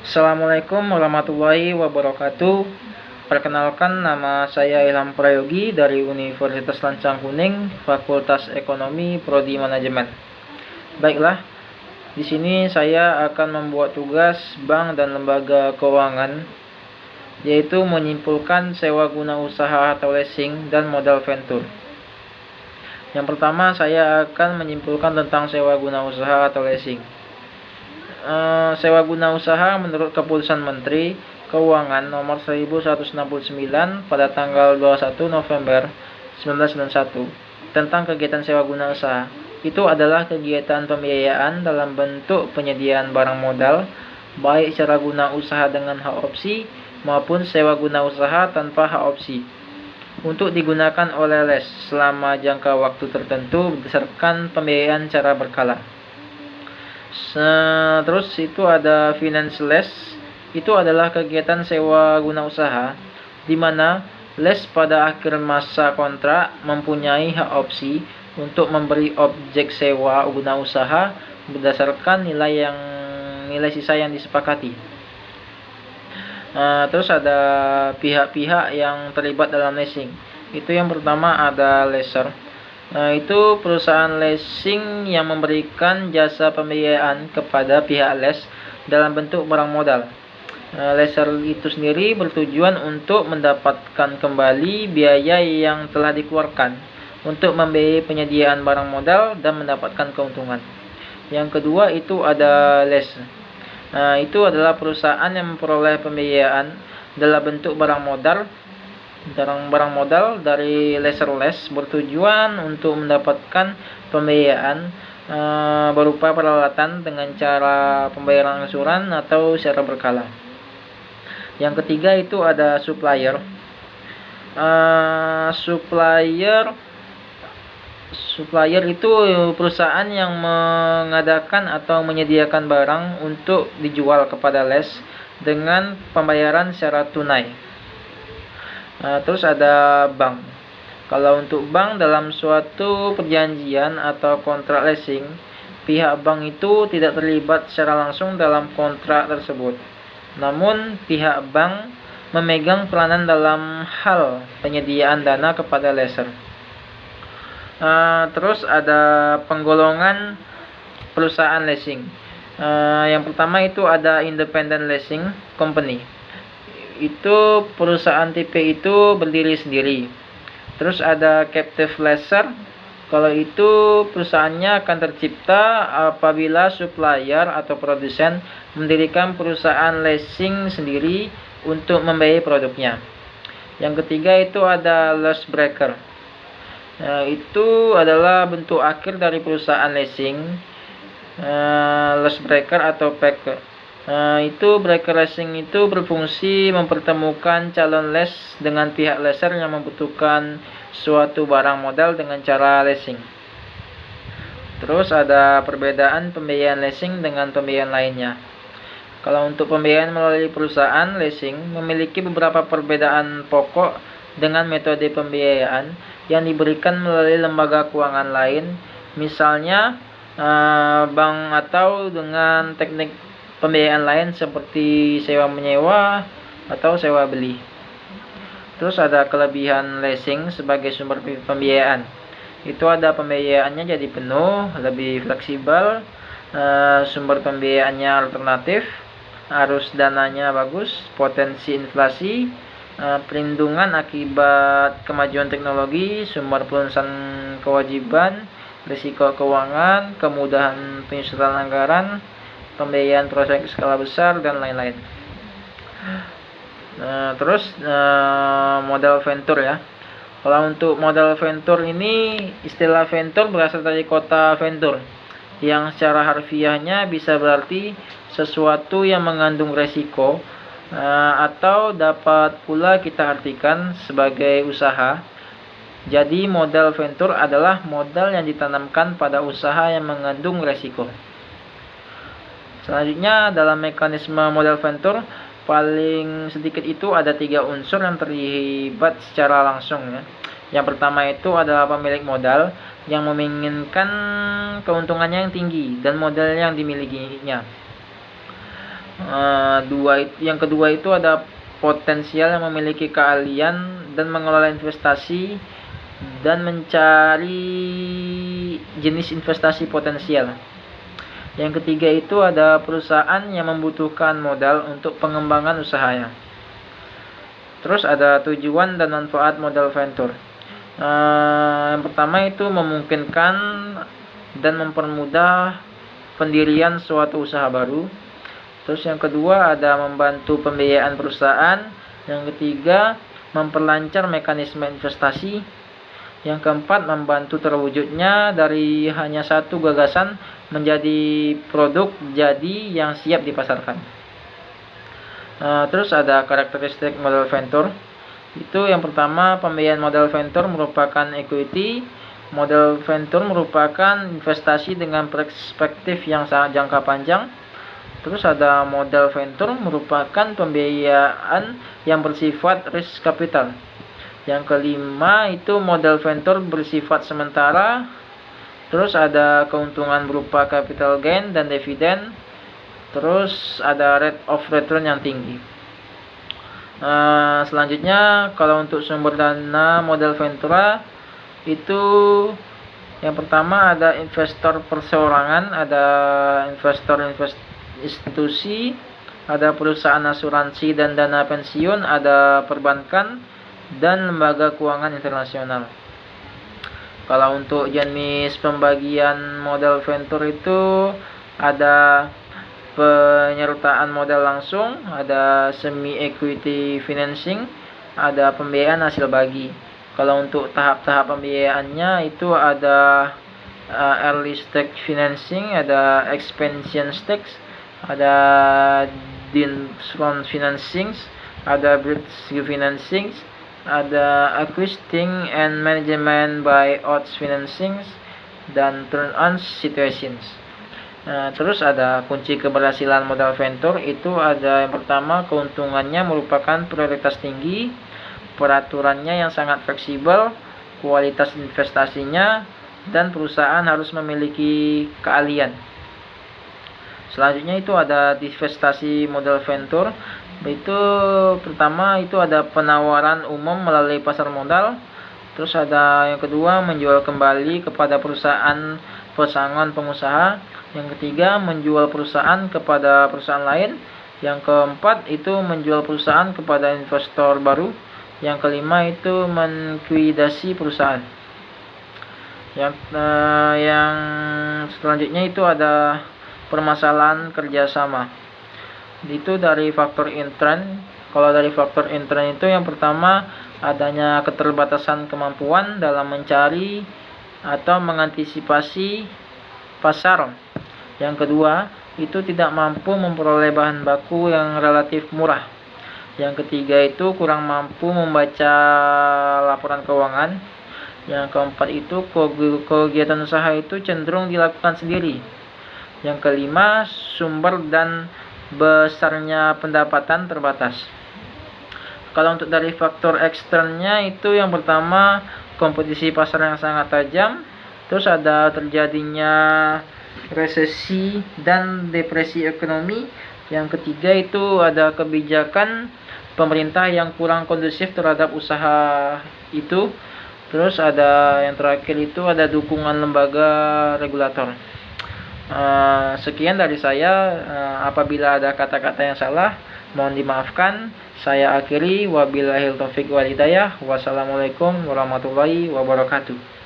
Assalamualaikum warahmatullahi wabarakatuh. Perkenalkan, nama saya Ilham Prayogi dari Universitas Lancang Kuning, Fakultas Ekonomi, Prodi Manajemen. Baiklah, di sini saya akan membuat tugas bank dan lembaga keuangan, yaitu menyimpulkan sewa guna usaha atau leasing dan modal venture. Yang pertama, saya akan menyimpulkan tentang sewa guna usaha atau leasing. Sewa guna usaha menurut Keputusan Menteri Keuangan Nomor 1169 pada tanggal 21 November 1991 tentang kegiatan sewa guna usaha. Itu adalah kegiatan pembiayaan dalam bentuk penyediaan barang modal, baik secara guna usaha dengan hak opsi maupun sewa guna usaha tanpa hak opsi, untuk digunakan oleh LES selama jangka waktu tertentu berdasarkan pembiayaan secara berkala. Terus itu ada finance lease. Itu adalah kegiatan sewa guna usaha di mana LES pada akhir masa kontrak mempunyai hak opsi untuk memberi objek sewa guna usaha berdasarkan nilai sisa yang disepakati. Terus ada pihak-pihak yang terlibat dalam leasing. Itu yang pertama ada lessor. Itu perusahaan leasing yang memberikan jasa pembiayaan kepada pihak les dalam bentuk barang modal. Lessor itu sendiri bertujuan untuk mendapatkan kembali biaya yang telah dikeluarkan untuk membiayai penyediaan barang modal dan mendapatkan keuntungan. Yang kedua itu ada les. Itu adalah perusahaan yang memperoleh pembiayaan dalam bentuk barang modal dari lessor les bertujuan untuk mendapatkan pembiayaan berupa peralatan dengan cara pembayaran angsuran atau secara berkala. Yang ketiga itu ada supplier. Supplier itu perusahaan yang mengadakan atau menyediakan barang untuk dijual kepada les dengan pembayaran secara tunai. Terus ada bank. Kalau untuk bank, dalam suatu perjanjian atau kontrak leasing, pihak bank itu tidak terlibat secara langsung dalam kontrak tersebut. Namun, pihak bank memegang peranan dalam hal penyediaan dana kepada lessor. Terus ada penggolongan perusahaan leasing. Yang pertama itu ada independent leasing company. Itu perusahaan tipe itu berdiri sendiri. Terus ada captive lessor. Kalau itu perusahaannya akan tercipta apabila supplier atau produsen mendirikan perusahaan leasing sendiri untuk membiayai produknya. Yang ketiga itu ada loss breaker. Itu adalah bentuk akhir dari perusahaan leasing. Loss breaker atau packer. Itu broker leasing itu berfungsi mempertemukan calon les dengan pihak lessor yang membutuhkan suatu barang modal dengan cara leasing. Terus ada perbedaan pembiayaan leasing dengan pembiayaan lainnya. Kalau untuk pembiayaan melalui perusahaan leasing memiliki beberapa perbedaan pokok dengan metode pembiayaan yang diberikan melalui lembaga keuangan lain, misalnya bank, atau dengan teknik pembiayaan lain seperti sewa menyewa atau sewa beli. Terus ada kelebihan leasing sebagai sumber pembiayaan. Itu ada pembiayaannya jadi penuh, lebih fleksibel, sumber pembiayaannya alternatif, arus dananya bagus, potensi inflasi, perlindungan akibat kemajuan teknologi, sumber pelunasan kewajiban, risiko keuangan, kemudahan penyusunan anggaran, pembiayaan proyek skala besar, dan lain-lain. Terus modal venture ya. Kalau untuk modal venture ini, istilah venture berasal dari kata venture, yang secara harfiahnya bisa berarti sesuatu yang mengandung resiko, atau dapat pula kita artikan sebagai usaha. Jadi modal venture adalah modal yang ditanamkan pada usaha yang mengandung resiko. Selanjutnya, dalam mekanisme modal venture, paling sedikit itu ada 3 unsur yang terlibat secara langsung ya. Yang pertama itu adalah pemilik modal yang menginginkan keuntungannya yang tinggi dan modal yang dimilikinya. Yang kedua itu ada potensial yang memiliki keahlian dan mengelola investasi dan mencari jenis investasi potensial. Yang ketiga itu ada perusahaan yang membutuhkan modal untuk pengembangan usahanya. Terus ada tujuan dan manfaat modal venture. Yang pertama itu memungkinkan dan mempermudah pendirian suatu usaha baru. Terus yang kedua ada membantu pembiayaan perusahaan. Yang ketiga memperlancar mekanisme investasi. Yang keempat membantu terwujudnya dari hanya satu gagasan menjadi produk jadi yang siap dipasarkan. Terus ada karakteristik modal venture. Itu yang pertama, pembiayaan modal venture merupakan equity. Modal venture merupakan investasi dengan perspektif yang sangat jangka panjang. Terus ada modal venture merupakan pembiayaan yang bersifat risk capital. Yang kelima itu modal venture bersifat sementara. Terus ada keuntungan berupa capital gain dan dividen. Terus ada rate of return yang tinggi. Selanjutnya kalau untuk sumber dana modal ventura itu yang pertama ada investor perseorangan, ada investor institusi, ada perusahaan asuransi dan dana pensiun, ada perbankan dan lembaga keuangan internasional. Kalau untuk jenis pembagian modal venture itu ada penyertaan modal langsung, ada semi equity financing, ada pembiayaan hasil bagi. Kalau untuk tahap-tahap pembiayaannya itu ada early stage financing, ada expansion stage, ada downround financing, ada bridge financing, ada acquiring and management buyout financing, dan turn-on situations. Terus ada kunci keberhasilan modal venture itu ada yang pertama keuntungannya merupakan prioritas tinggi, peraturannya yang sangat fleksibel, kualitas investasinya, dan perusahaan harus memiliki keahlian. Selanjutnya itu ada divestasi modal venture. Itu pertama itu ada penawaran umum melalui pasar modal. Terus ada yang kedua menjual kembali kepada perusahaan pesangon pengusaha. Yang ketiga menjual perusahaan kepada perusahaan lain. Yang keempat itu menjual perusahaan kepada investor baru. Yang kelima itu menkuidasi perusahaan. Yang selanjutnya itu ada permasalahan kerjasama. Itu dari faktor intern. Kalau dari faktor intern itu yang pertama adanya keterbatasan kemampuan dalam mencari atau mengantisipasi pasar. Yang kedua itu tidak mampu memperoleh bahan baku yang relatif murah. Yang ketiga itu kurang mampu membaca laporan keuangan. Yang keempat itu kegiatan usaha itu cenderung dilakukan sendiri. Yang kelima sumber dan besarnya pendapatan terbatas. Kalau untuk dari faktor eksternnya itu yang pertama kompetisi pasar yang sangat tajam. Terus ada terjadinya resesi dan depresi ekonomi. Yang ketiga itu ada kebijakan pemerintah yang kurang kondusif terhadap usaha itu. Terus ada yang terakhir itu ada dukungan lembaga regulator. Sekian dari saya. Apabila ada kata-kata yang salah mohon dimaafkan. Saya akhiri, wabillahil taufiq wal hidayah. Wassalamualaikum warahmatullahi wabarakatuh.